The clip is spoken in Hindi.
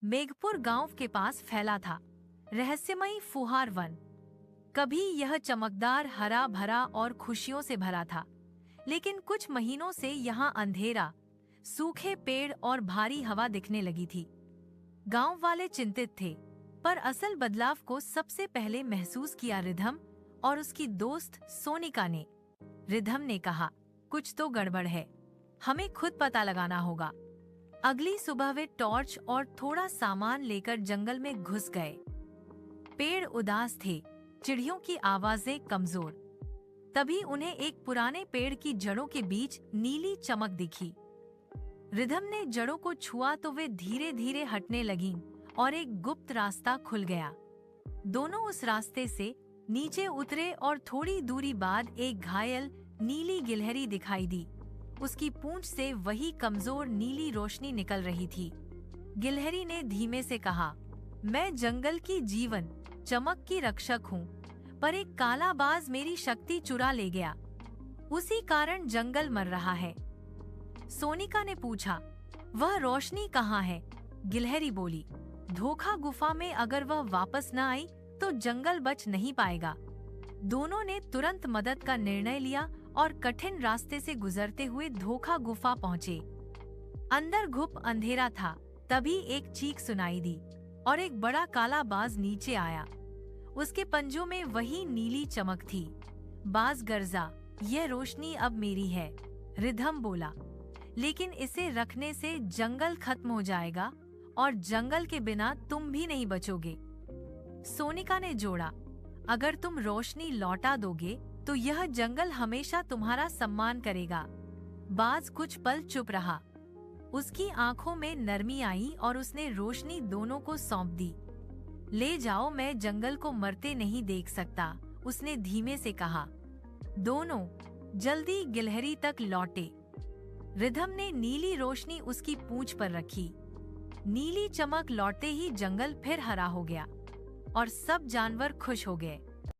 मेघपुर गांव के पास फैला था रहस्यमयी फुहार वन। कभी यह चमकदार, हरा भरा और खुशियों से भरा था, लेकिन कुछ महीनों से यहाँ अंधेरा, सूखे पेड़ और भारी हवा दिखने लगी थी। गांव वाले चिंतित थे, पर असल बदलाव को सबसे पहले महसूस किया रिधम और उसकी दोस्त सोनिका ने। रिधम ने कहा, कुछ तो गड़बड़ है, हमें खुद पता लगाना होगा। अगली सुबह वे टॉर्च और थोड़ा सामान लेकर जंगल में घुस गए। पेड़ उदास थे, चिड़ियों की आवाजें कमजोर। तभी उन्हें एक पुराने पेड़ की जड़ों के बीच नीली चमक दिखी। रिधम ने जड़ों को छुआ तो वे धीरे धीरे हटने लगीं और एक गुप्त रास्ता खुल गया। दोनों उस रास्ते से नीचे उतरे और थोड़ी दूरी बाद एक घायल नीली गिलहरी दिखाई दी। उसकी पूंछ से वही कमजोर नीली रोशनी निकल रही थी। गिलहरी ने धीमे से कहा, मैं जंगल की जीवन चमक की रक्षक हूँ, पर एक कालाबाज मेरी शक्ति चुरा ले गया। उसी कारण जंगल मर रहा है। सोनिका ने पूछा, वह रोशनी कहाँ है? गिलहरी बोली, धोखा गुफा में। अगर वह वापस न आई तो जंगल बच नहीं पाएगा। दोनों ने तुरंत मदद का निर्णय लिया और कठिन रास्ते से गुजरते हुए धोखा गुफा पहुँचे। अंदर घुप अंधेरा था। तभी एक चीख सुनाई दी और एक बड़ा काला बाज नीचे आया। उसके पंजों में वही नीली चमक थी। बाज गर्जा, यह रोशनी अब मेरी है। रिधम बोला, लेकिन इसे रखने से जंगल खत्म हो जाएगा और जंगल के बिना तुम भी नहीं बचोगे। सोनिका ने जोड़ा, अगर तुम रोशनी लौटा दोगे तो यह जंगल हमेशा तुम्हारा सम्मान करेगा। बाज कुछ पल चुप रहा। उसकी आंखों में नरमी आई और उसने रोशनी दोनों को सौंप दी। ले जाओ, मैं जंगल को मरते नहीं देख सकता, उसने धीमे से कहा। दोनों जल्दी गिलहरी तक लौटे। रिधम ने नीली रोशनी उसकी पूंछ पर रखी। नीली चमक लौटते ही जंगल फिर हरा हो गया और सब जानवर खुश हो गए।